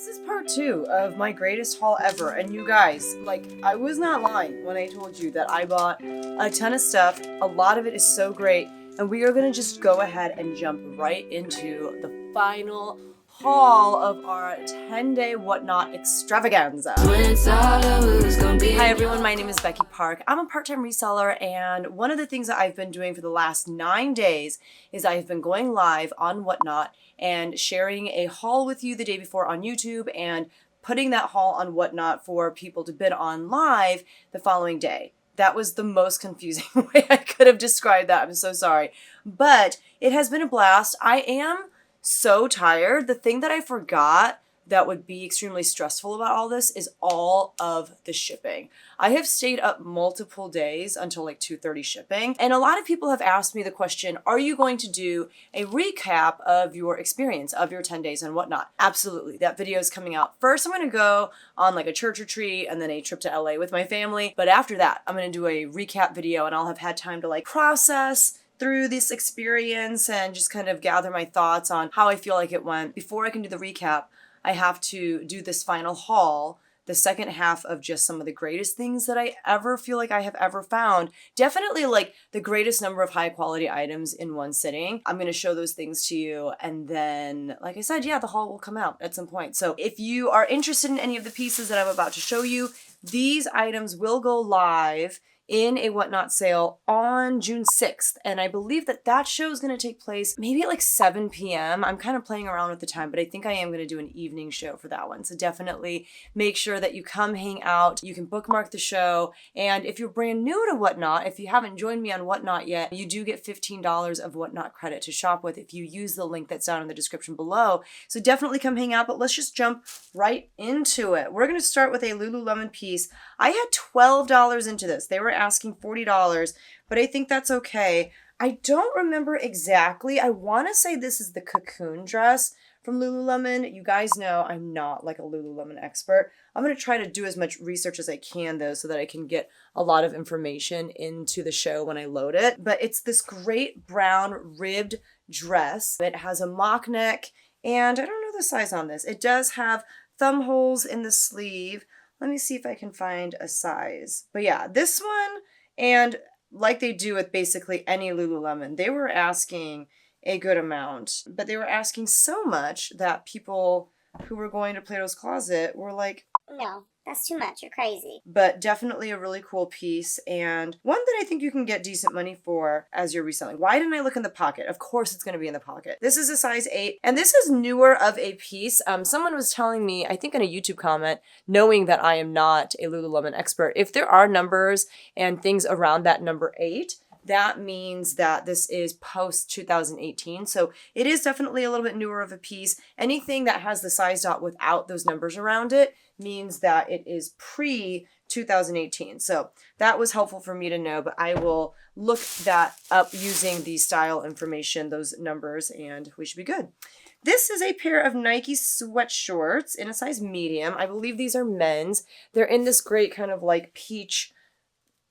This is part 2 of my greatest haul ever, and you guys, like, I was not lying when I told you that I bought a ton of stuff. A lot of it is so great, and we are gonna just go ahead and jump right into the final haul of our 10-day whatnot extravaganza. Hi everyone, my name is Becky Park. I'm a part-time reseller, and one of the things that I've been doing for the last 9 days is I've been going live on Whatnot and sharing a haul with you the day before on YouTube and putting that haul on Whatnot for people to bid on live the following day. That was the most confusing way I could have described that. I'm so sorry. But it has been a blast. I am so tired. The thing that I forgot that would be extremely stressful about all this is all of the shipping. I have stayed up multiple days until like 2:30 shipping. And a lot of people have asked me the question, are you going to do a recap of your experience of your 10 days and whatnot? Absolutely. That video is coming out. First, I'm going to go on like a church retreat and then a trip to LA with my family. But after that, I'm going to do a recap video and I'll have had time to like process through this experience and just kind of gather my thoughts on how I feel like it went. Before I can do the recap, I have to do this final haul, the second half of just some of the greatest things that I ever feel like I have ever found. Definitely like the greatest number of high quality items in one sitting. I'm going to show those things to you. And then, like I said, yeah, the haul will come out at some point. So if you are interested in any of the pieces that I'm about to show you, these items will go live in a Whatnot sale on June 6th. And I believe that that show is going to take place maybe at like 7 p.m. I'm kind of playing around with the time, but I think I am going to do an evening show for that one. So definitely make sure that you come hang out. You can bookmark the show. And if you're brand new to Whatnot, if you haven't joined me on Whatnot yet, you do get $15 of Whatnot credit to shop with if you use the link that's down in the description below. So definitely come hang out, but let's just jump right into it. We're going to start with a Lululemon piece. I had $12 into this. They were asking $40, but I think that's okay. I don't remember exactly. I want to say this is the cocoon dress from Lululemon. You guys know I'm not like a Lululemon expert. I'm going to try to do as much research as I can though, so that I can get a lot of information into the show when I load it. But it's this great brown ribbed dress. It has a mock neck, and I don't know the size on this. It does have thumb holes in the sleeve. Let me see if I can find a size. But yeah, this one, and like they do with basically any Lululemon, they were asking a good amount, but they were asking so much that people who were going to Plato's Closet were like, no, that's too much. You're crazy. But definitely a really cool piece, and one that I think you can get decent money for as you're reselling. Why didn't I look in the pocket? Of course it's going to be in the pocket. This is a size 8, and this is newer of a piece. Someone was telling me, I think in a YouTube comment, knowing that I am not a Lululemon expert, if there are numbers and things around that number 8, that means that this is post 2018. So it is definitely a little bit newer of a piece. Anything that has the size dot without those numbers around it means that it is pre 2018. So that was helpful for me to know, but I will look that up using the style information, those numbers, and we should be good. This is a pair of Nike sweatshorts in a size medium. I believe these are men's. They're in this great kind of like peach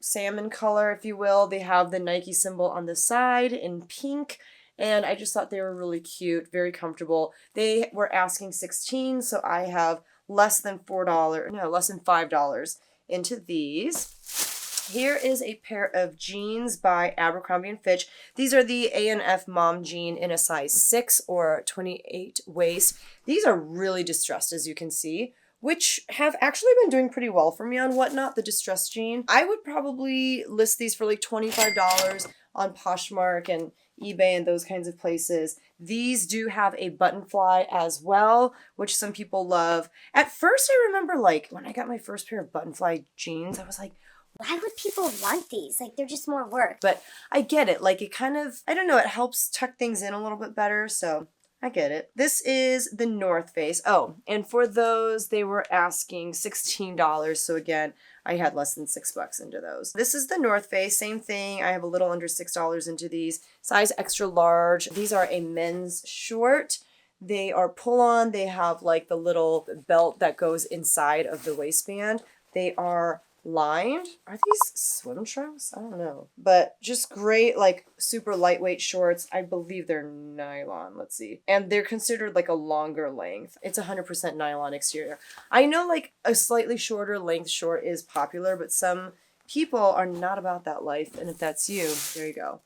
salmon color, if you will. They have the Nike symbol on the side in pink, and I just thought they were really cute, very comfortable. They were asking $16, so I have less than $5 into these. Here is a pair of jeans by Abercrombie & Fitch. These are the A&F mom jean in a size 6 or 28 waist. These are really distressed, as you can see, which have actually been doing pretty well for me on Whatnot, the distressed jean. I would probably list these for like $25 on Poshmark and eBay and those kinds of places. These do have a button fly as well, which some people love. At first, I remember like when I got my first pair of button fly jeans, I was like, why would people want these? Like, they're just more work. But I get it. Like, it kind of, I don't know, it helps tuck things in a little bit better, so I get it. This is the North Face. Oh, and for those, they were asking $16. So again, I had less than $6 into those. This is the North Face. Same thing. I have a little under $6 into these. Size extra large. These are a men's short. They are pull-on. They have like the little belt that goes inside of the waistband. They are lined. Are these swim trunks? I don't know. But just great, like super lightweight shorts. I believe they're nylon. Let's see. And they're considered like a longer length. It's 100% nylon exterior. I know like a slightly shorter length short is popular, but some people are not about that life. And if that's you, there you go.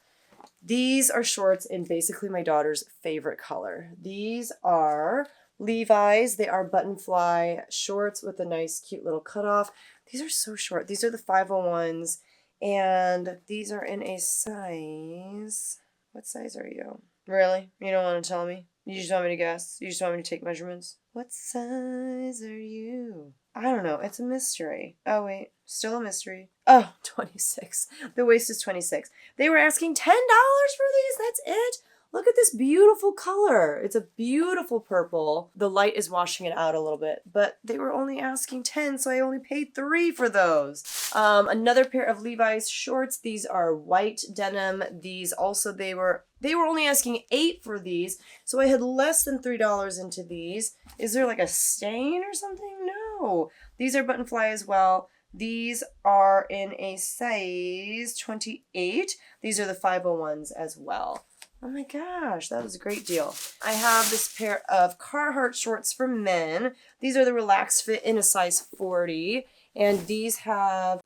These are shorts in basically my daughter's favorite color. These are Levi's. They are button fly shorts with a nice cute little cutoff. These are so short. These are the 501s, and these are in a size. What size are you? Really? You don't want to tell me? You just want me to guess? You just want me to take measurements? What size are you? I don't know. It's a mystery. Oh, wait. Still a mystery. Oh, 26. The waist is 26. They were asking $10 for these? That's it? Look at this beautiful color. It's a beautiful purple. The light is washing it out a little bit, but they were only asking 10, so I only paid 3 for those. Another pair of Levi's shorts. These are white denim. These also, they were only asking 8 for these, so I had less than $3 into these. Is there like a stain or something? No. These are button fly as well. These are in a size 28. These are the 501s as well. Oh my gosh, that was a great deal. I have this pair of Carhartt shorts for men. These are the relaxed fit in a size 40. And these have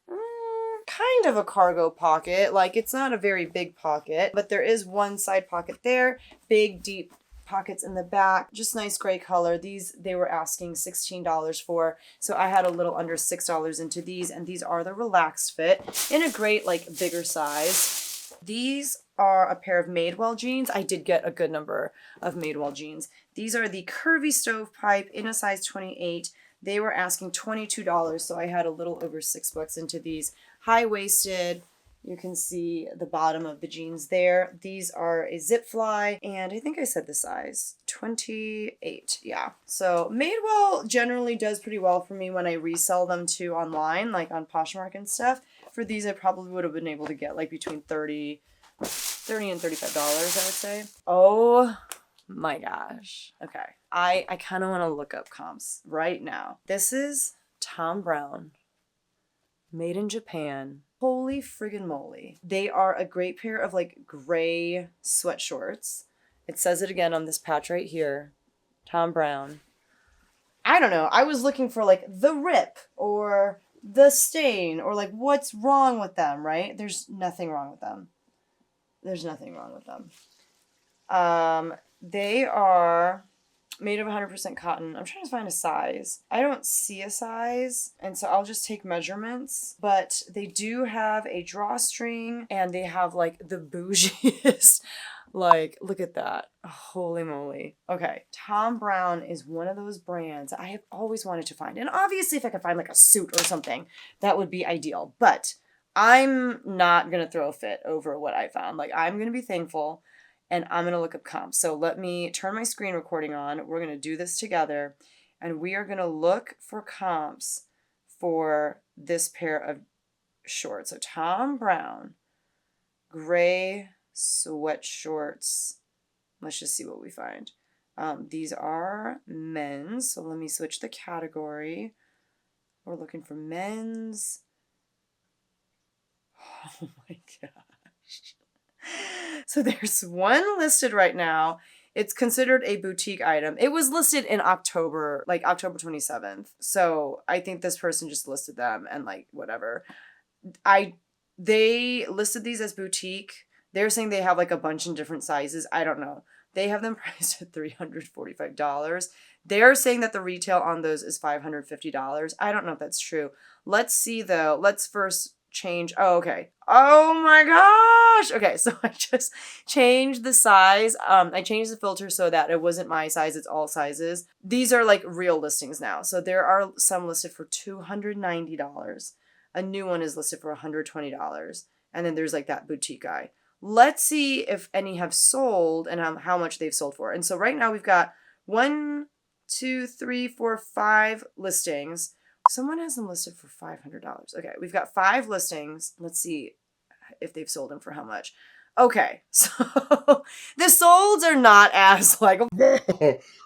kind of a cargo pocket. Like, it's not a very big pocket, but there is one side pocket there. Big, deep pockets in the back. Just nice gray color. These, they were asking $16 for. So I had a little under $6 into these. And these are the relaxed fit in a great, like, bigger size. These are a pair of Madewell jeans. I did get a good number of Madewell jeans. These are the curvy stovepipe in a size 28. They were asking $22, so I had a little over $6 into these. High-waisted. You can see the bottom of the jeans there. These are a zip fly, and I think I said the size, 28, yeah. So Madewell generally does pretty well for me when I resell them too online, like on Poshmark and stuff. For these, I probably would have been able to get like between $30 and $35, I would say. Oh my gosh. Okay. I kind of want to look up comps right now. This is Thom Browne, made in Japan. Holy friggin' moly. They are a great pair of like gray sweat shorts. It says it again on this patch right here. Thom Browne. I don't know. I was looking for like the rip or the stain or like what's wrong with them, right? There's nothing wrong with them. There's nothing wrong with them. They are made of 100% cotton. I'm trying to find a size. I don't see a size, and so I'll just take measurements. But they do have a drawstring, and they have like the bougiest. Like, look at that. Holy moly. Okay, Thom Browne is one of those brands I have always wanted to find. And obviously, if I could find like a suit or something, that would be ideal. But I'm not going to throw a fit over what I found. Like, I'm going to be thankful, and I'm going to look up comps. So let me turn my screen recording on. We're going to do this together, and we are going to look for comps for this pair of shorts. So Thom Browne, gray sweat shorts. Let's just see what we find. These are men's. So let me switch the category. We're looking for men's. Oh my gosh. So there's one listed right now. It's considered a boutique item. It was listed in October, like October 27th. So I think this person just listed them and like whatever. They listed these as boutique. They're saying they have like a bunch in different sizes. I don't know. They have them priced at $345. They're saying that the retail on those is $550. I don't know if that's true. Let's see though. Let's first change. Oh, okay. Oh my gosh. Okay, so I just changed the size. I changed the filter so that it wasn't my size. It's all sizes. These are like real listings now. So there are some listed for $290. A new one is listed for $120. And then there's like that boutique guy. Let's see if any have sold and how much they've sold for. And so right now we've got 1, 2, 3, 4, 5 listings. Someone has them listed for $500. Okay, we've got 5 listings. Let's see if they've sold them for how much. Okay, so the solds are not as like,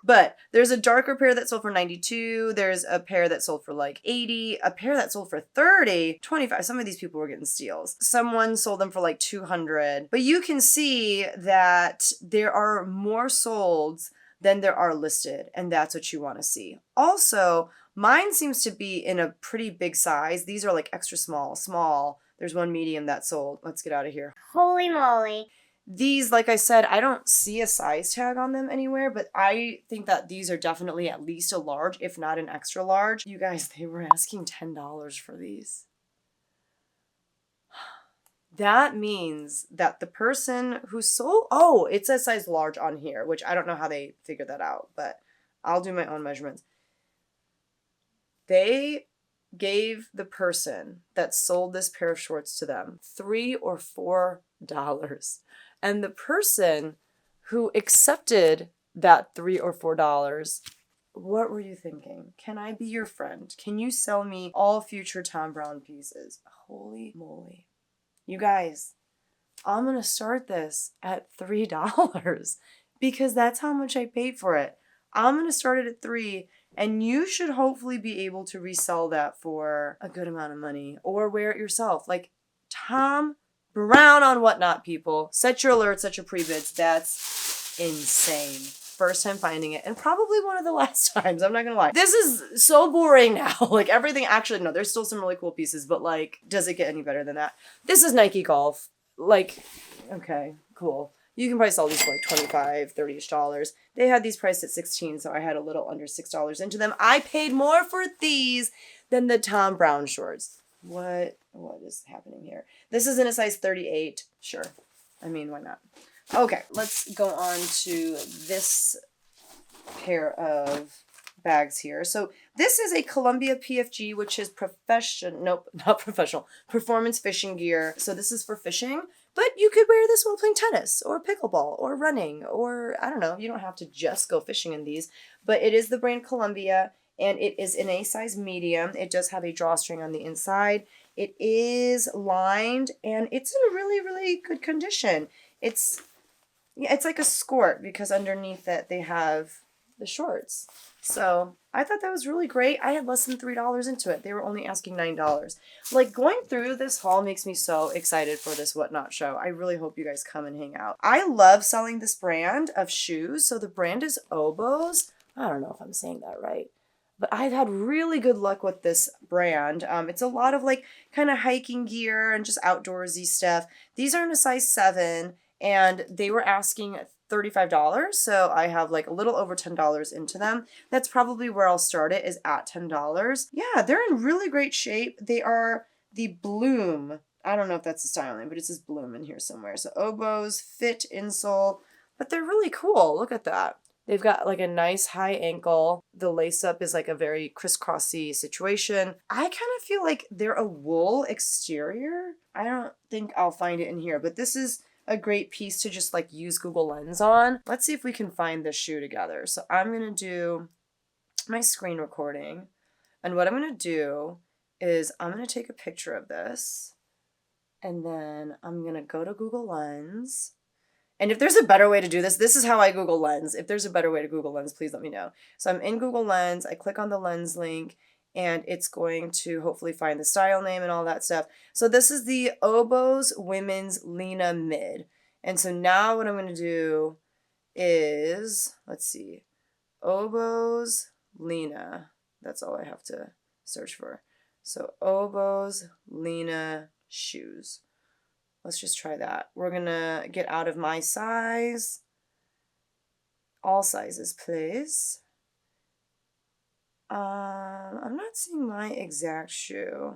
but there's a darker pair that sold for 92. There's a pair that sold for like 80, a pair that sold for 30, 25. Some of these people were getting steals. Someone sold them for like 200. But you can see that there are more solds than there are listed, and that's what you want to see. Also, mine seems to be in a pretty big size. These are like extra small. There's one medium that sold. Let's get out of here. Holy moly. These, like I said, I don't see a size tag on them anywhere, but I think that these are definitely at least a large, if not an extra large. You guys, they were asking $10 for these. That means that the person who sold, oh, it says size large on here, which I don't know how they figured that out, but I'll do my own measurements. They gave the person that sold this pair of shorts to them $3 or $4. And the person who accepted that $3 or $4, what were you thinking? Can I be your friend? Can you sell me all future Thom Browne pieces? Holy moly. You guys, I'm going to start this at $3 because that's how much I paid for it. I'm going to start it at $3, and you should hopefully be able to resell that for a good amount of money or wear it yourself. Like Thom Browne on Whatnot, people. Set your alerts, set your pre-bids. That's insane. First time finding it, and probably one of the last times. I'm not gonna lie. This is so boring now. Like everything, actually, no, there's still some really cool pieces, but like, does it get any better than that? This is Nike Golf. Like, okay, cool. You can probably sell these for like $25, $30-ish. They had these priced at $16, so I had a little under $6 into them. I paid more for these than the Thom Browne shorts. What is happening here? This is in a size 38. Sure. I mean, why not? Okay, let's go on to this pair of bags here. So this is a Columbia PFG, which is performance fishing gear. So this is for fishing, but you could wear this while playing tennis or pickleball or running, or I don't know, you don't have to just go fishing in these, but it is the brand Columbia, and it is in a size medium. It does have a drawstring on the inside. It is lined, and it's in really, really good condition. It's like a skirt because underneath it they have the shorts. So I thought that was really great. I had less than $3 into it. They were only asking $9. Like, going through this haul makes me so excited for this Whatnot show. I really hope you guys come and hang out. I love selling this brand of shoes. So the brand is Oboz. I don't know if I'm saying that right, but I've had really good luck with this brand. It's a lot of like kind of hiking gear and just outdoorsy stuff. These are in a size 7. And they were asking $35, so I have like a little over $10 into them. That's probably where I'll start it, is at $10. Yeah, they're in really great shape. They are the Bloom. I don't know if that's the style name, but it says Bloom in here somewhere. So Oboz Fit insole, but they're really cool. Look at that. They've got like a nice high ankle. The lace up is like a very crisscrossy situation. I kind of feel like they're a wool exterior. I don't think I'll find it in here, but this is a great piece to just like use Google Lens on. Let's see if we can find this shoe together. So I'm going to do my screen recording. And what I'm going to do is I'm going to take a picture of this. And then I'm going to go to Google Lens. And if there's a better way to do this, this is how I Google Lens. If there's a better way to Google Lens, please let me know. So I'm in Google Lens. I click on the lens link, and it's going to hopefully find the style name and all that stuff. So this is the Oboz Women's Lena Mid. And so now what I'm going to do is, let's see, Oboz Lena. That's all I have to search for. So Oboz Lena shoes. Let's just try that. We're going to get out of my size. All sizes, please. I'm not seeing my exact shoe.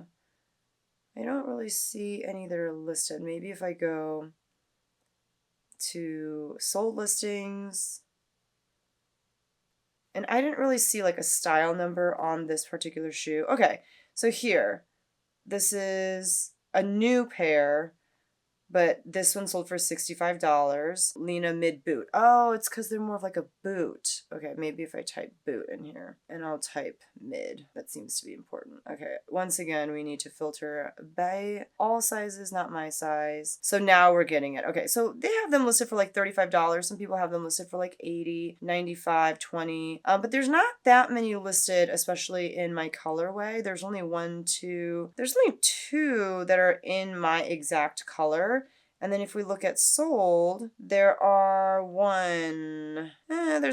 I don't really see any that are listed. Maybe if I go to sold listings, and I didn't really see like a style number on this particular shoe. Okay, so here, this is a new pair, but this one sold for $65. Lena Mid Boot. Oh, it's because they're more of like a boot. Okay, maybe if I type boot in here, and I'll type mid. That seems to be important. Okay, once again, we need to filter by all sizes, not my size. So now we're getting it. Okay, so they have them listed for like $35. Some people have them listed for like $80, $95, $20. But there's not that many listed, especially in my colorway. There's only there's only two that are in my exact color. And then if we look at sold, there's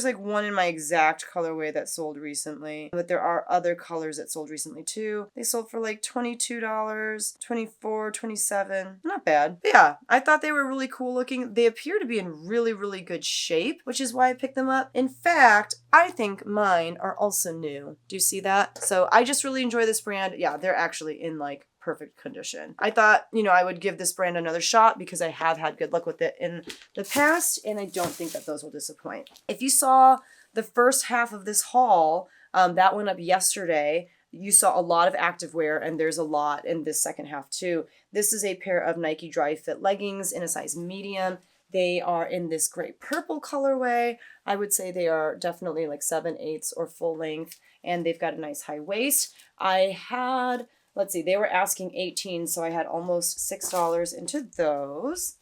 like one in my exact colorway that sold recently. But there are other colors that sold recently too. They sold for like $22, $24, $27. Not bad. But yeah, I thought they were really cool looking. They appear to be in really, really good shape, which is why I picked them up. In fact, I think mine are also new. Do you see that? So I just really enjoy this brand. Yeah, they're actually in like perfect condition. I thought, I would give this brand another shot because I have had good luck with it in the past, and I don't think that those will disappoint. If you saw the first half of this haul, that went up yesterday, you saw a lot of activewear, and there's a lot in this second half too. This is a pair of Nike Dry Fit leggings in a size medium. They are in this great purple colorway. I would say they are definitely like 7/8 or full length, and they've got a nice high waist. Let's see, they were asking $18, so I had almost $6 into those.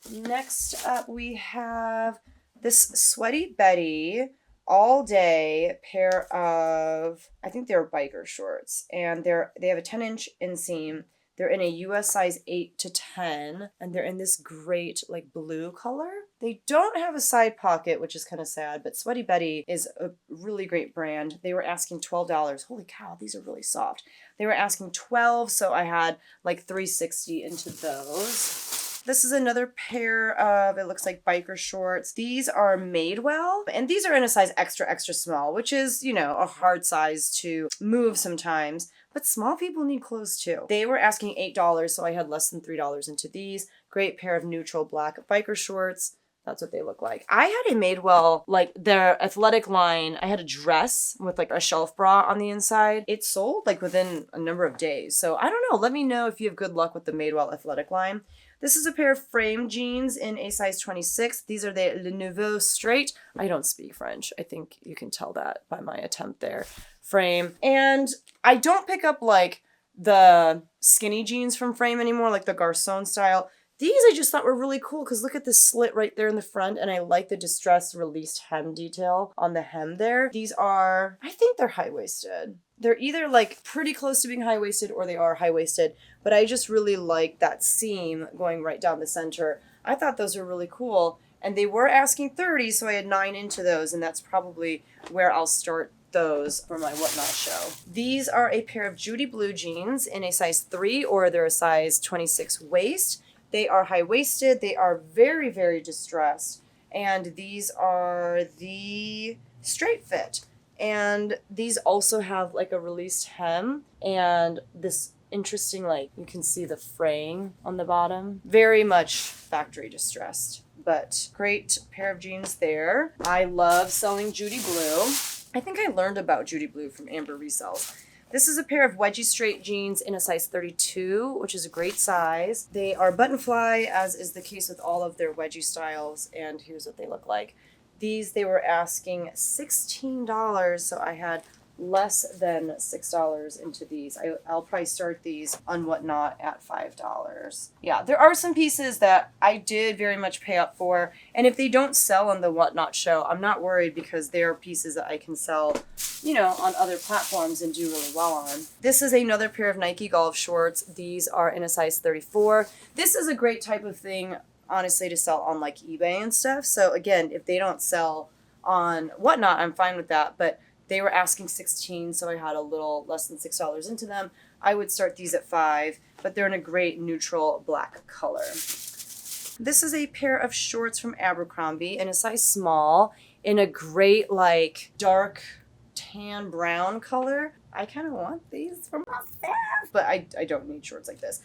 Next up, we have this Sweaty Betty all day pair of, I think they're biker shorts, and they have a 10-inch inseam. They're in a US size 8 to 10, and they're in this great like blue color. They don't have a side pocket, which is kind of sad, but Sweaty Betty is a really great brand. They were asking $12. Holy cow, these are really soft. They were asking $12, so I had like $3.60 into those. This is another pair of, it looks like biker shorts. These are Madewell, and these are in a size extra, extra small, which is, a hard size to move sometimes. But small people need clothes too. They were asking $8, so I had less than $3 into these. Great pair of neutral black biker shorts. That's what they look like. I had a Madewell, like their athletic line. I had a dress with like a shelf bra on the inside. It sold like within a number of days. So I don't know. Let me know if you have good luck with the Madewell athletic line. This is a pair of frame jeans in a size 26. These are the Le Nouveau Straight. I don't speak French. I think you can tell that by my attempt there. Frame. And I don't pick up like the skinny jeans from Frame anymore, like the Garçon style. These I just thought were really cool because look at this slit right there in the front, and I like the distressed released hem detail on the hem there. These are, I think they're high-waisted. They're either like pretty close to being high-waisted or they are high-waisted, but I just really like that seam going right down the center. I thought those were really cool, and they were asking $30, so I had 9 into those, and that's probably where I'll start those for my Whatnot show. These are a pair of Judy Blue jeans in a size 3, or they're a size 26 waist. They are high-waisted. They are very, very distressed. And these are the straight fit. And these also have like a released hem and this interesting, like, you can see the fraying on the bottom. Very much factory distressed, but great pair of jeans there. I love selling Judy Blue. I think I learned about Judy Blue from Amber Resells. This is a pair of wedgie straight jeans in a size 32, which is a great size. They are button fly, as is the case with all of their wedgie styles, and here's what they look like. These, they were asking $16, so I had less than $6 into these. I'll probably start these on Whatnot at $5. Yeah, there are some pieces that I did very much pay up for, and if they don't sell on the Whatnot show, I'm not worried because they are pieces that I can sell, on other platforms and do really well on. This is another pair of Nike golf shorts. These are in a size 34. This is a great type of thing, honestly, to sell on like eBay and stuff. So again, if they don't sell on Whatnot, I'm fine with that, but they were asking $16, so I had a little less than $6 into them. I would start these at $5, but they're in a great neutral black color. This is a pair of shorts from Abercrombie in a size small, in a great like dark tan brown color. I kind of want these for myself, but I don't need shorts like this.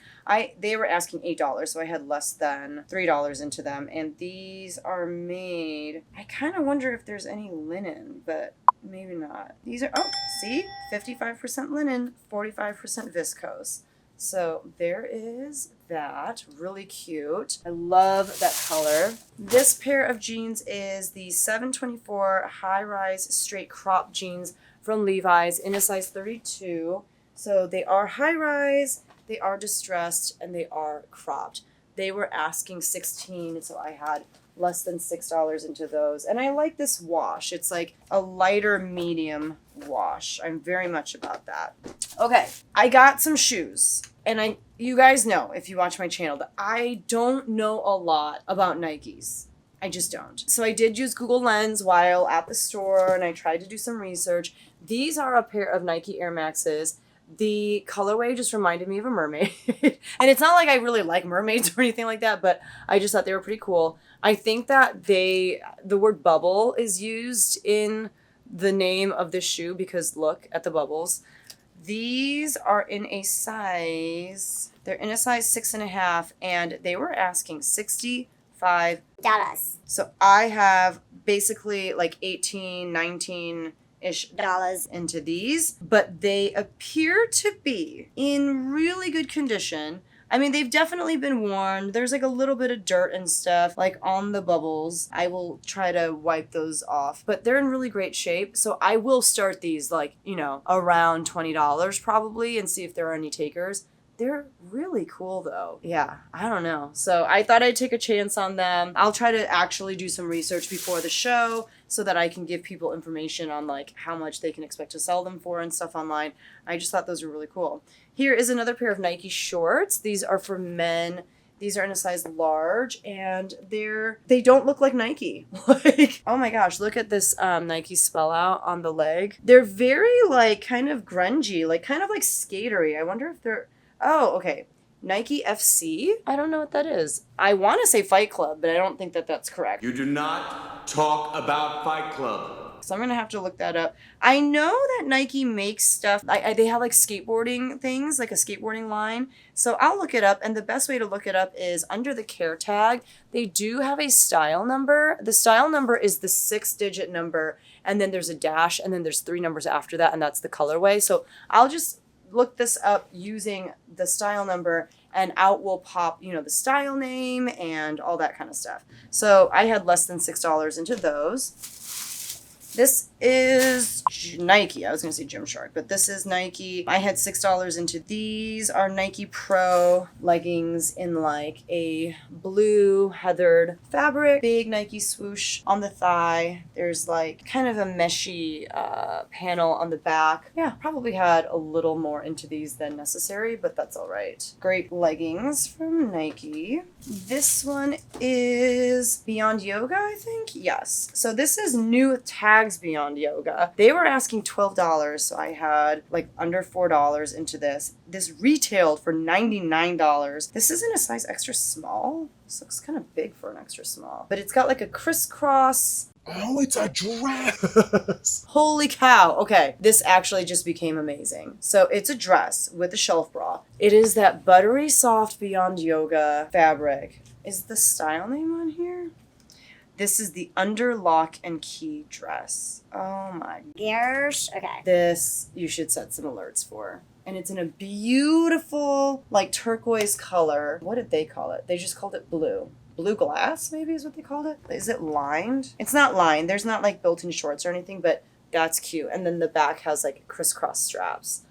They were asking $8, so I had less than $3 into them, and these are made, I kind of wonder if there's any linen, but maybe not. These are, oh, see? 55% linen, 45% viscose. So there is that. Really cute. I love that color. This pair of jeans is the 724 high-rise straight crop jeans from Levi's in a size 32. So they are high rise, they are distressed, and they are cropped. They were asking $16, so I had less than $6 into those. And I like this wash. It's like a lighter medium wash. I'm very much about that. Okay, I got some shoes. And you guys know, if you watch my channel, that I don't know a lot about Nikes. I just don't. So I did use Google Lens while at the store, and I tried to do some research. These are a pair of Nike Air Maxes. The colorway just reminded me of a mermaid. And it's not like I really like mermaids or anything like that, but I just thought they were pretty cool. I think that the word bubble is used in the name of this shoe because look at the bubbles. These are in a size, they're in a size 6.5, and they were asking $65. So I have basically like 18, 19-ish dollars into these, but they appear to be in really good condition. I mean, they've definitely been worn. There's like a little bit of dirt and stuff like on the bubbles. I will try to wipe those off, but they're in really great shape. So I will start these like, you know, around $20 probably and see if there are any takers. They're really cool though. Yeah, I don't know. So I thought I'd take a chance on them. I'll try to actually do some research before the show so that I can give people information on like how much they can expect to sell them for and stuff online. I just thought those were really cool. Here is another pair of Nike shorts. These are for men. These are in a size large, and they don't look like Nike. Like, oh my gosh, look at this Nike spell out on the leg. They're very like kind of grungy, like kind of like skatery. I wonder if they're, oh, okay. Nike FC? I don't know what that is. I want to say Fight Club, but I don't think that that's correct. You do not talk about Fight Club. So I'm going to have to look that up. I know that Nike makes stuff. They have like skateboarding things, like a skateboarding line. So I'll look it up. And the best way to look it up is under the care tag. They do have a style number. The style number is the 6-digit number. And then there's a dash. And then there's 3 numbers after that. And that's the colorway. So I'll just look this up using the style number, and out will pop, you know, the style name and all that kind of stuff. So I had less than $6 into those. This is Nike. I was going to say Gymshark, but this is Nike. I had $6 into these. Are Nike Pro leggings in like a blue heathered fabric. Big Nike swoosh on the thigh. There's like kind of a meshy panel on the back. Yeah, probably had a little more into these than necessary, but that's all right. Great leggings from Nike. This one is Beyond Yoga, I think. Yes. So this is new tags Beyond Yoga. They were asking $12, so I had like under $4 into this. This retailed for $99. This is in a size extra small. This looks kind of big for an extra small, but it's got like a crisscross. Oh, it's a dress. Holy cow. Okay, this actually just became amazing. So it's a dress with a shelf bra. It is that buttery soft Beyond Yoga fabric. Is the style name on here? This is the Under Lock and Key dress. Oh my gosh. Okay. This you should set some alerts for. And it's in a beautiful, like turquoise color. What did they call it? They just called it blue. Blue glass, maybe is what they called it. Is it lined? It's not lined. There's not like built-in shorts or anything, but that's cute. And then the back has like crisscross straps.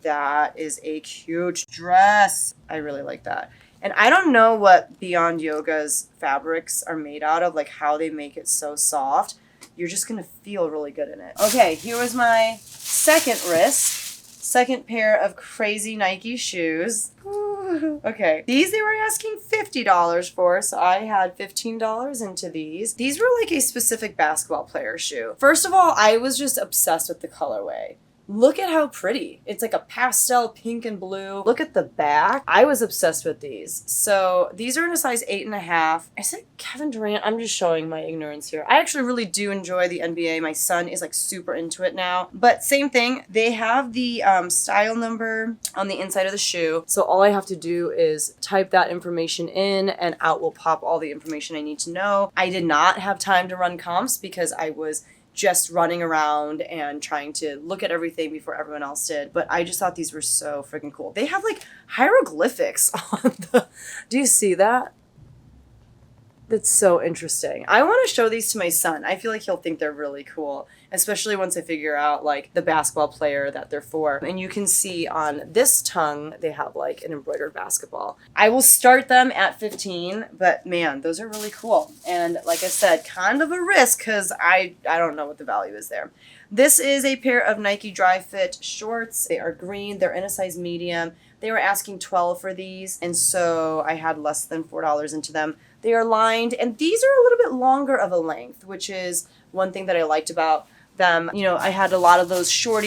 That is a cute dress. I really like that. And I don't know what Beyond Yoga's fabrics are made out of, like how they make it so soft. You're just going to feel really good in it. Okay, here was my second risk. Second pair of crazy Nike shoes. Ooh. Okay, these they were asking $50 for, so I had $15 into these. These were like a specific basketball player shoe. First of all, I was just obsessed with the colorway. Look at how pretty. It's like a pastel pink and blue. Look at the back. I was obsessed with these. So these are in a size 8.5. Is it Kevin Durant? I'm just showing my ignorance here. I actually really do enjoy the NBA. My son is like super into it now. But same thing. They have the style number on the inside of the shoe. So all I have to do is type that information in and out will pop all the information I need to know. I did not have time to run comps because I was just running around and trying to look at everything before everyone else did. But I just thought these were so freaking cool. They have like hieroglyphics on the, do you see that? That's so interesting. I want to show these to my son. I feel like he'll think they're really cool, especially once I figure out like the basketball player that they're for. And you can see on this tongue, they have like an embroidered basketball. I will start them at 15, but man, those are really cool. And like I said, kind of a risk because I don't know what the value is there. This is a pair of Nike Dry Fit shorts. They are green. They're in a size medium. They were asking $12 for these, and so I had less than $4 into them. They are lined, and these are a little bit longer of a length, which is one thing that I liked about them. You know, I had a lot of those short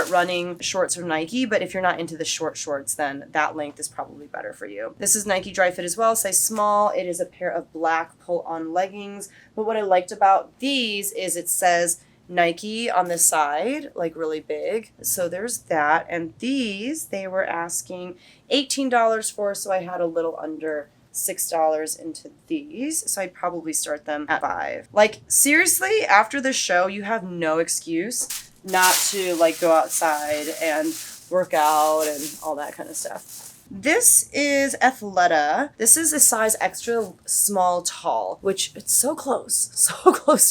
running shorts from Nike, but if you're not into the short shorts, then that length is probably better for you. This is Nike Dry Fit as well, size small. It is a pair of black pull-on leggings, but what I liked about these is it says Nike on the side, like really big. So there's that. And these, they were asking $18 for, so I had a little under $6 into these. So I'd probably start them at $5. Like, seriously, after the show, you have no excuse not to like go outside and work out and all that kind of stuff. This is Athleta. This is a size extra small tall, which it's so close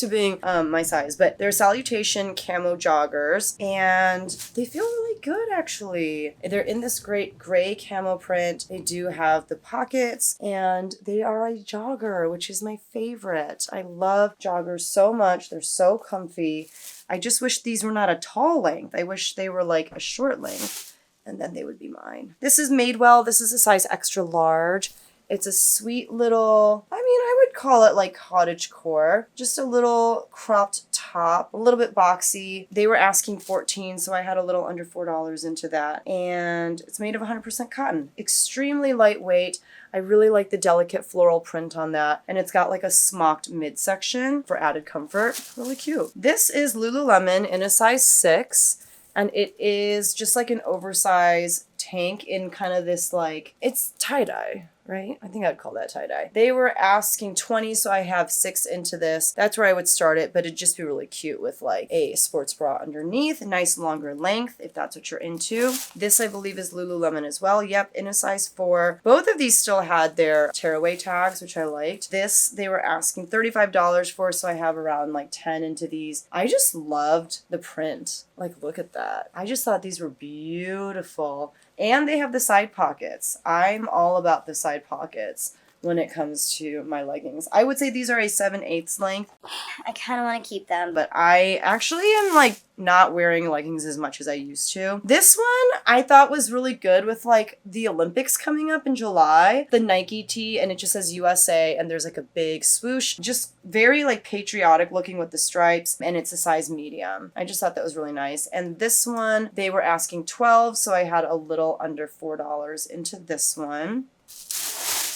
to being my size, but they're Salutation camo joggers and they feel really good actually. They're in this great gray camo print. They do have the pockets and they are a jogger, which is my favorite. I love joggers so much. They're so comfy. I just wish these were not a tall length. I wish they were like a short length. And then they would be mine. This is Madewell. This is a size extra large. It's a sweet little, I mean, I would call it like cottagecore. Just a little cropped top, a little bit boxy. They were asking $14, so I had a little under $4 into that. And it's made of 100% cotton. Extremely lightweight. I really like the delicate floral print on that. And it's got like a smocked midsection for added comfort. Really cute. This is Lululemon in a size 6. And it is just like an oversized tank in kind of this like, it's tie-dye, right? I think I'd call that tie-dye. They were asking 20, so I have 6 into this. That's where I would start it, but it'd just be really cute with like a sports bra underneath, a nice longer length if that's what you're into. This I believe is Lululemon as well. Yep, in a size 4. Both of these still had their tearaway tags, which I liked. This they were asking $35 for, so I have around like 10 into these. I just loved the print. Like, look at that. I just thought these were beautiful. And they have the side pockets. I'm all about the side pockets when it comes to my leggings. I would say these are a 7/8 length. I kind of want to keep them. But I actually am like not wearing leggings as much as I used to. This one I thought was really good with like the Olympics coming up in July. The Nike tee, and it just says USA and there's like a big swoosh. Just very like patriotic looking with the stripes, and it's a size medium. I just thought that was really nice. And this one, they were asking $12, so I had a little under $4 into this one.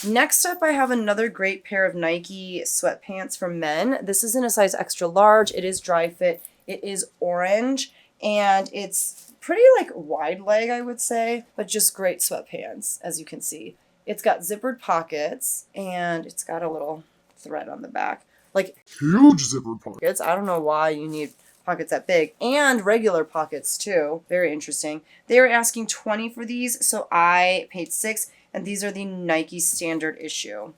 Next up, I have another great pair of Nike sweatpants for men. This is in a size extra large. It is dry fit. It is orange, and it's pretty like wide leg, I would say, but just great sweatpants, as you can see. It's got zippered pockets, and it's got a little thread on the back. Like Huge zippered pockets. I don't know why you need pockets that big, and regular pockets too. Very interesting. They were asking $20 for these, so I paid $6. And these are the Nike standard issue.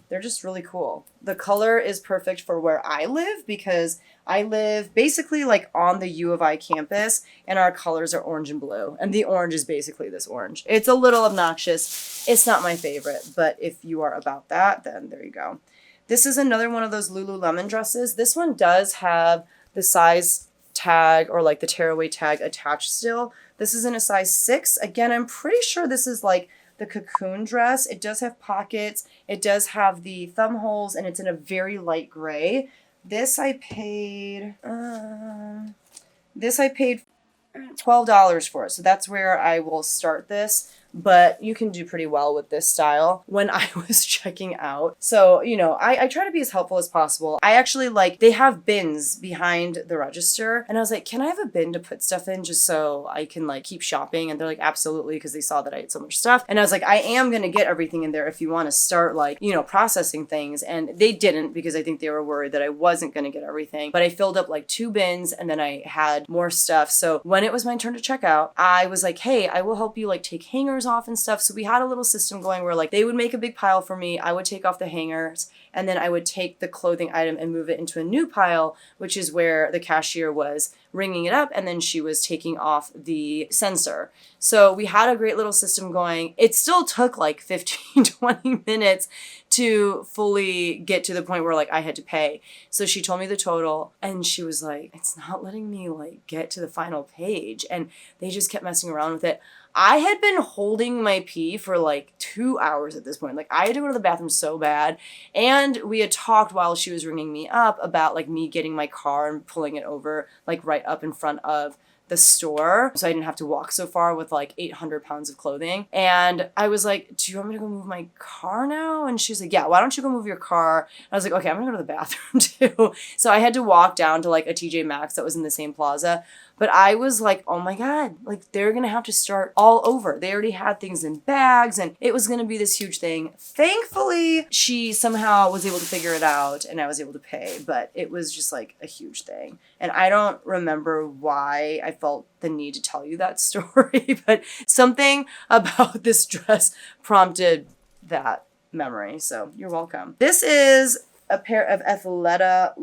They're just really cool. The color is perfect for where I live because I live basically like on the U of I campus and our colors are orange and blue. And the orange is basically this orange. It's a little obnoxious. It's not my favorite, but if you are about that, then there you go. This is another one of those Lululemon dresses. This one does have the size tag or like the tearaway tag attached still. This is in a size 6. Again, I'm pretty sure this is like the cocoon dress. It does have pockets. It does have the thumb holes, and it's in a very light gray. This I paid $12 for it. So that's where I will start this. But you can do pretty well with this style when I was checking out. So, you know, I try to be as helpful as possible. I actually like, they have bins behind the register. And I was like, can I have a bin to put stuff in just so I can like keep shopping? And they're like, absolutely, because they saw that I had so much stuff. And I was like, I am going to get everything in there if you want to start like, you know, processing things. And they didn't because I think they were worried that I wasn't going to get everything. But I filled up like 2 bins and then I had more stuff. So when it was my turn to check out, I was like, hey, I will help you like take hangers hangers off and stuff. So we had a little system going where like they would make a big pile for me. I would take off the hangers, and then I would take the clothing item and move it into a new pile, which is where the cashier was ringing it up, and then she was taking off the sensor. So we had a great little system going. It still took like 15, 20 minutes to fully get to the point where like I had to pay. So she told me the total, and she was like, it's not letting me like get to the final page. And they just kept messing around with it. I had been holding my pee for like 2 hours at this point. Like I had to go to the bathroom so bad. And we had talked while she was ringing me up about like me getting my car and pulling it over like right up in front of the store, so I didn't have to walk so far with like 800 pounds of clothing. And I was like, do you want me to go move my car now? And she's like, yeah, why don't you go move your car? And I was like, okay, I'm gonna go to the bathroom too. So I had to walk down to like a TJ Maxx that was in the same plaza. But I was like, oh my God, like they're gonna have to start all over. They already had things in bags and it was gonna be this huge thing. Thankfully, she somehow was able to figure it out and I was able to pay, but it was just like a huge thing. And I don't remember why I felt the need to tell you that story, but something about this dress prompted that memory. So you're welcome. This is a pair of Athleta.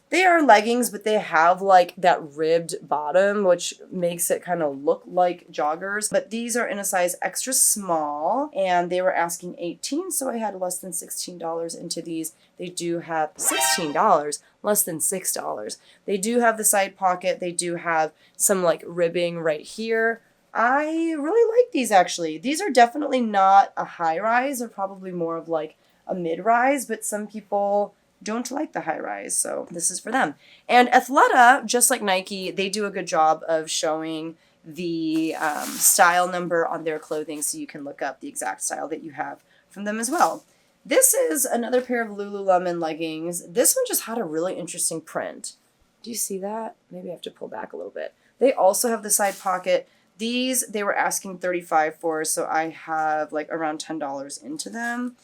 They are leggings, but they have like that ribbed bottom, which makes it kind of look like joggers. But these are in a size extra small, and they were asking $18, so I had less than $16 into these. They do have $16, less than $6. They do have the side pocket. They do have some like ribbing right here. I really like these actually. These are definitely not a high rise. They're probably more of like a mid rise, but some people don't like the high rise, so this is for them. And Athleta, just like Nike, they do a good job of showing the style number on their clothing so you can look up the exact style that you have from them as well. This is another pair of Lululemon leggings. This one just had a really interesting print. Do you see that? Maybe I have to pull back a little bit. They also have the side pocket. These, they were asking $35 for, so I have like around $10 into them.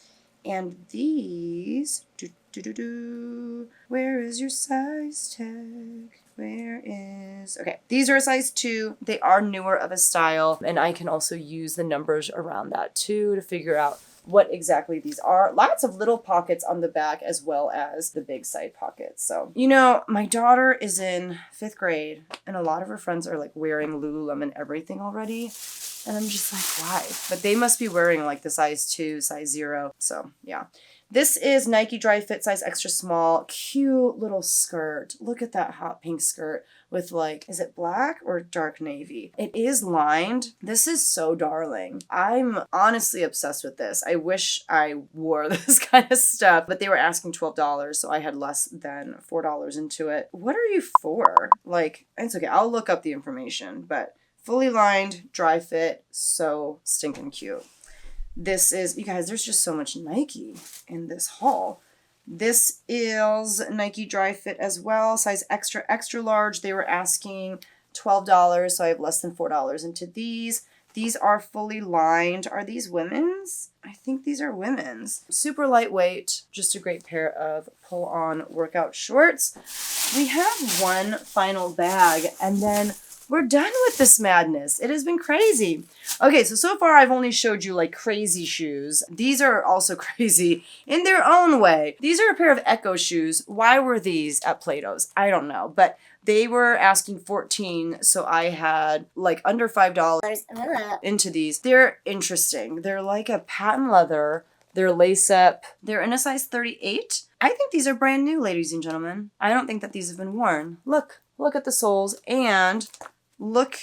And these, where is your size tag? Where is, okay, these are a size 2. They are newer of a style, and I can also use the numbers around that too to figure out what exactly these are. Lots of little pockets on the back as well as the big side pockets. So, you know, my daughter is in 5th grade and a lot of her friends are like wearing Lululemon everything already. And I'm just like, why? But they must be wearing like the size 2, size 0. So yeah. This is Nike Dry Fit size extra small. Cute little skirt. Look at that hot pink skirt with like, is it black or dark navy? It is lined. This is so darling. I'm honestly obsessed with this. I wish I wore this kind of stuff, but they were asking $12, so I had less than $4 into it. What are you for? Like, it's okay. I'll look up the information, but fully lined, dry fit, so stinking cute. This is, you guys, there's just so much Nike in this haul. This is Nike Dry Fit as well, size extra, extra large. They were asking $12, so I have less than $4 into these. These are fully lined. Are these women's? I think these are women's. Super lightweight, just a great pair of pull-on workout shorts. We have one final bag, and then we're done with this madness. It has been crazy. Okay, so far I've only showed you like crazy shoes. These are also crazy in their own way. These are a pair of Echo shoes. Why were these at Plato's? I don't know, but they were asking $14, so I had like under $5 into these. They're interesting. They're like a patent leather. They're lace up. They're in a size 38. I think these are brand new, ladies and gentlemen. I don't think that these have been worn. Look at the soles and look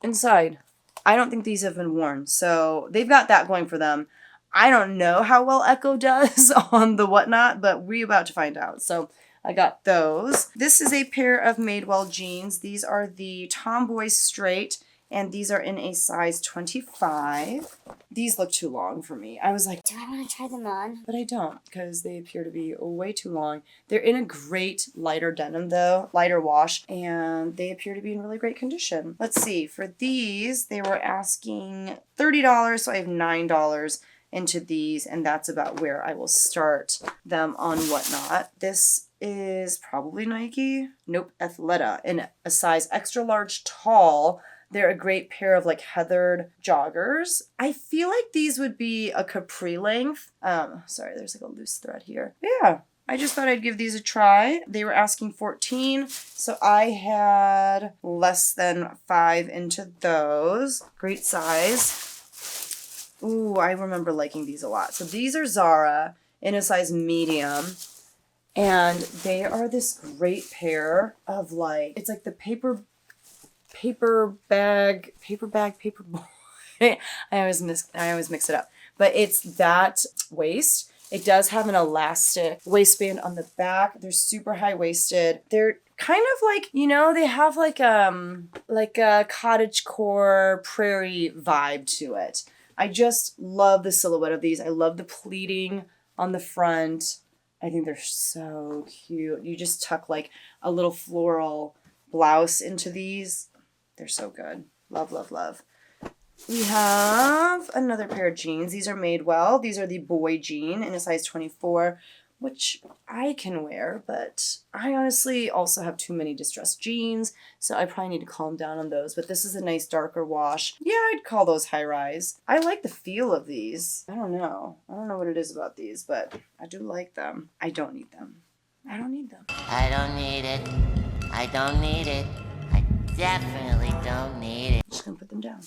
inside. I don't think these have been worn. So they've got that going for them. I don't know how well Echo does on the whatnot, but we're about to find out. So I got those. This is a pair of Madewell jeans. These are the Tomboy Straight, and these are in a size 25. These look too long for me. I was like, do I want to try them on? But I don't, because they appear to be way too long. They're in a great lighter denim though, lighter wash, and they appear to be in really great condition. Let's see, for these, they were asking $30, so I have $9 into these, and that's about where I will start them on whatnot. This is probably Nike. Nope, Athleta in a size extra large tall. They're a great pair of like heathered joggers. I feel like these would be a capri length. Sorry, there's like a loose thread here. Yeah, I just thought I'd give these a try. They were asking 14, so I had less than 5 into those. Great size. Ooh, I remember liking these a lot. So these are Zara in a size medium. And they are this great pair of like, it's like the paper boy. I always mix it up. But it's that waist. It does have an elastic waistband on the back. They're super high-waisted. They're kind of like, you know, they have like a cottagecore prairie vibe to it. I just love the silhouette of these. I love the pleating on the front. I think they're so cute. You just tuck like a little floral blouse into these. They're so good. Love, love, love. We have another pair of jeans. These are Madewell. These are the boy jean in a size 24, which I can wear, but I honestly also have too many distressed jeans, so I probably need to calm down on those. But this is a nice darker wash. Yeah, I'd call those high rise. I like the feel of these. I don't know what it is about these, but I do like them. I don't need them. I don't need them. I don't need it. I don't need it. I definitely don't need it. Just gonna put them down.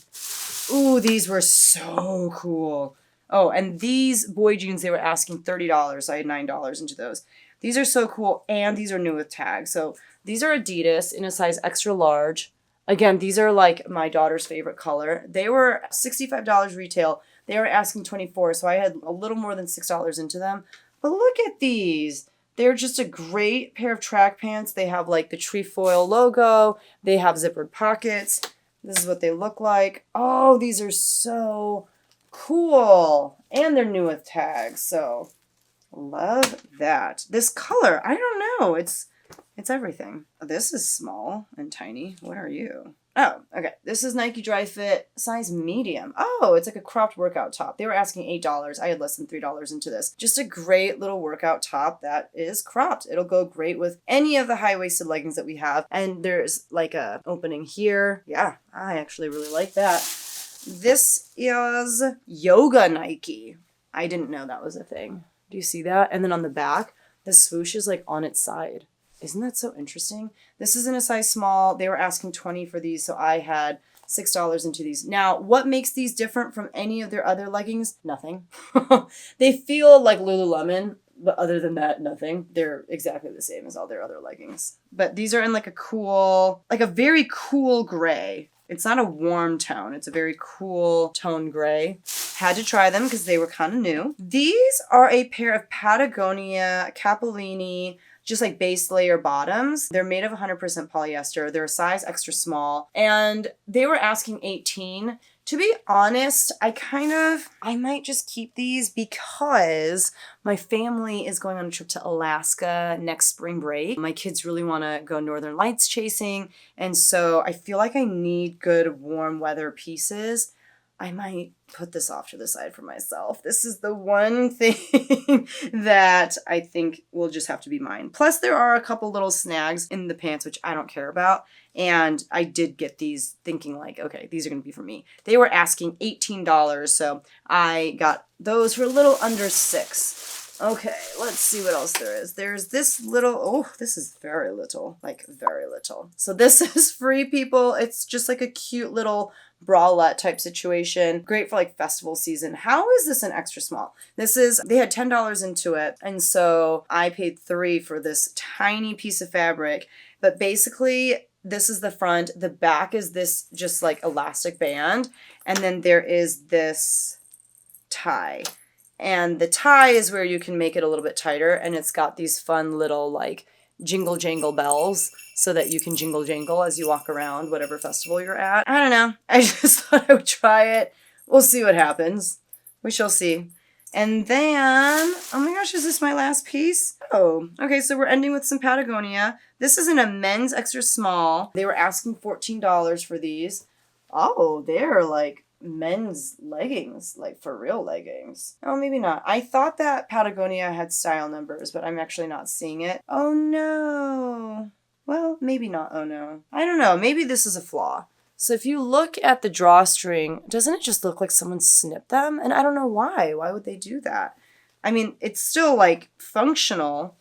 Ooh, these were so cool. Oh, and these boy jeans, they were asking $30. I had $9 into those. These are so cool, and these are new with tags. So these are Adidas in a size extra large. Again, these are like my daughter's favorite color. They were $65 retail. They were asking $24, so I had a little more than $6 into them. But look at these. They're just a great pair of track pants. They have like the trefoil logo. They have zippered pockets. This is what they look like. Oh, these are so cool. And they're new with tags, so love that. This color, I don't know. It's everything. This is small and tiny. What are you? Oh, okay. This is Nike Dry Fit, size medium. Oh, it's like a cropped workout top. They were asking $8. I had less than $3 into this. Just a great little workout top that is cropped. It'll go great with any of the high-waisted leggings that we have. And there's like a opening here. Yeah, I actually really like that. This is Yoga Nike. I didn't know that was a thing. Do you see that? And then on the back, the swoosh is like on its side. Isn't that so interesting? This is in a size small. They were asking $20 for these, so I had $6 into these. Now, what makes these different from any of their other leggings? Nothing. They feel like Lululemon, but other than that, nothing. They're exactly the same as all their other leggings. But these are in like a cool, like a very cool gray. It's not a warm tone. It's a very cool tone gray. Had to try them because they were kind of new. These are a pair of Patagonia Capellini just like base layer bottoms. They're made of 100% polyester. They're a size extra small. And they were asking $18. To be honest, I might just keep these because my family is going on a trip to Alaska next spring break. My kids really want to go Northern Lights chasing. And so I feel like I need good warm weather pieces. I might put this off to the side for myself. This is the one thing that I think will just have to be mine. Plus, there are a couple little snags in the pants, which I don't care about. And I did get these thinking like, okay, these are going to be for me. They were asking $18, so I got those for a little under $6. Okay, let's see what else there is. There's this little, oh, this is very little, like very little. So this is Free People. It's just like a cute little bralette type situation. Great for like festival season. How is this an extra small? They had $10 into it. And so I paid $3 for this tiny piece of fabric. But basically, this is the front. The back is this just like elastic band. And then there is this tie. And the tie is where you can make it a little bit tighter. And it's got these fun little like jingle jangle bells so that you can jingle jangle as you walk around whatever festival you're at. I don't know. I just thought I would try it. We'll see what happens. We shall see. And then, oh my gosh, is this my last piece? Oh, okay, so we're ending with some Patagonia. This is in a men's extra small. They were asking $14 for these. Oh, they're like men's leggings, like for real leggings. Oh, maybe not. I thought that Patagonia had style numbers, but I'm actually not seeing it. Oh no. Well, maybe not. Oh no. I don't know. Maybe this is a flaw. So if you look at the drawstring, doesn't it just look like someone snipped them? And I don't know why. Why would they do that? I mean, it's still like functional,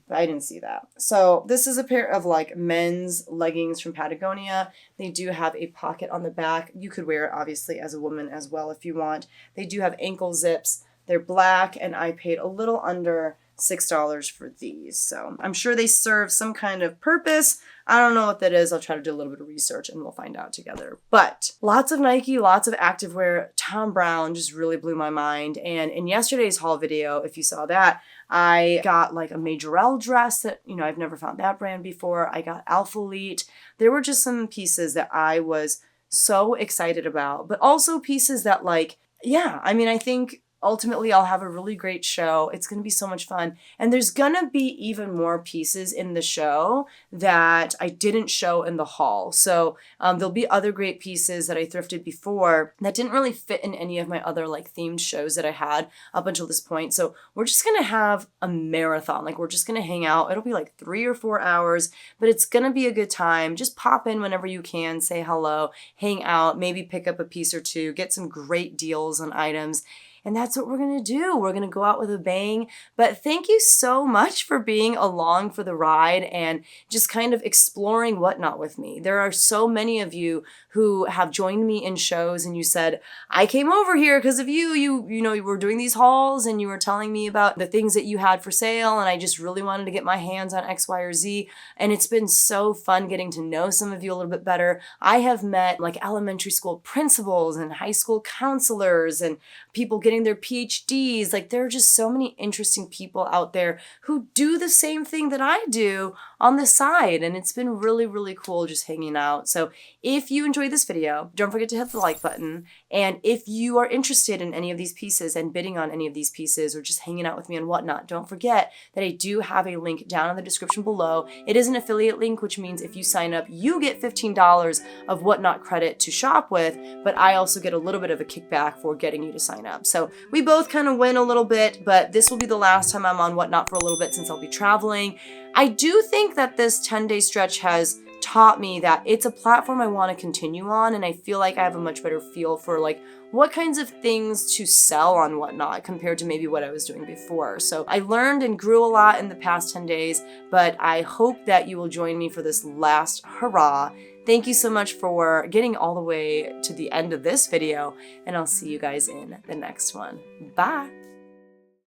but I didn't see that. So this is a pair of like men's leggings from Patagonia. They do have a pocket on the back. You could wear it obviously as a woman as well if you want. They do have ankle zips. They're black, and I paid a little under $6 for these. So I'm sure they serve some kind of purpose. I don't know what that is. I'll try to do a little bit of research and we'll find out together. But lots of Nike, lots of activewear. Thom Browne just really blew my mind. And in yesterday's haul video, if you saw that, I got like a Majorelle dress that, you know, I've never found that brand before. I got Alpha Elite. There were just some pieces that I was so excited about, but also pieces that like, yeah, I mean, I think ultimately, I'll have a really great show. It's going to be so much fun. And there's going to be even more pieces in the show that I didn't show in the haul. So there'll be other great pieces that I thrifted before that didn't really fit in any of my other like themed shows that I had up until this point. So we're just going to have a marathon. Like we're just going to hang out. It'll be like 3 or 4 hours, but it's going to be a good time. Just pop in whenever you can, say hello, hang out, maybe pick up a piece or two, get some great deals on items. And that's what we're going to do. We're going to go out with a bang. But thank you so much for being along for the ride and just kind of exploring Whatnot with me. There are so many of you who have joined me in shows and you said, I came over here because of you. You know, you were doing these hauls and you were telling me about the things that you had for sale. And I just really wanted to get my hands on X, Y, or Z. And it's been so fun getting to know some of you a little bit better. I have met like elementary school principals and high school counselors and people getting their PhDs. Like there are just so many interesting people out there who do the same thing that I do on the side. And it's been really, really cool just hanging out. So if you enjoyed this video, don't forget to hit the like button. And if you are interested in any of these pieces and bidding on any of these pieces or just hanging out with me on Whatnot, don't forget that I do have a link down in the description below. It is an affiliate link, which means if you sign up, you get $15 of Whatnot credit to shop with, but I also get a little bit of a kickback for getting you to sign up. So we both kind of win a little bit, but this will be the last time I'm on Whatnot for a little bit since I'll be traveling. I do think that this 10-day stretch has taught me that it's a platform I want to continue on, and I feel like I have a much better feel for like what kinds of things to sell on Whatnot compared to maybe what I was doing before. So I learned and grew a lot in the past 10 days, but I hope that you will join me for this last hurrah. Thank you so much for getting all the way to the end of this video, and I'll see you guys in the next one. Bye!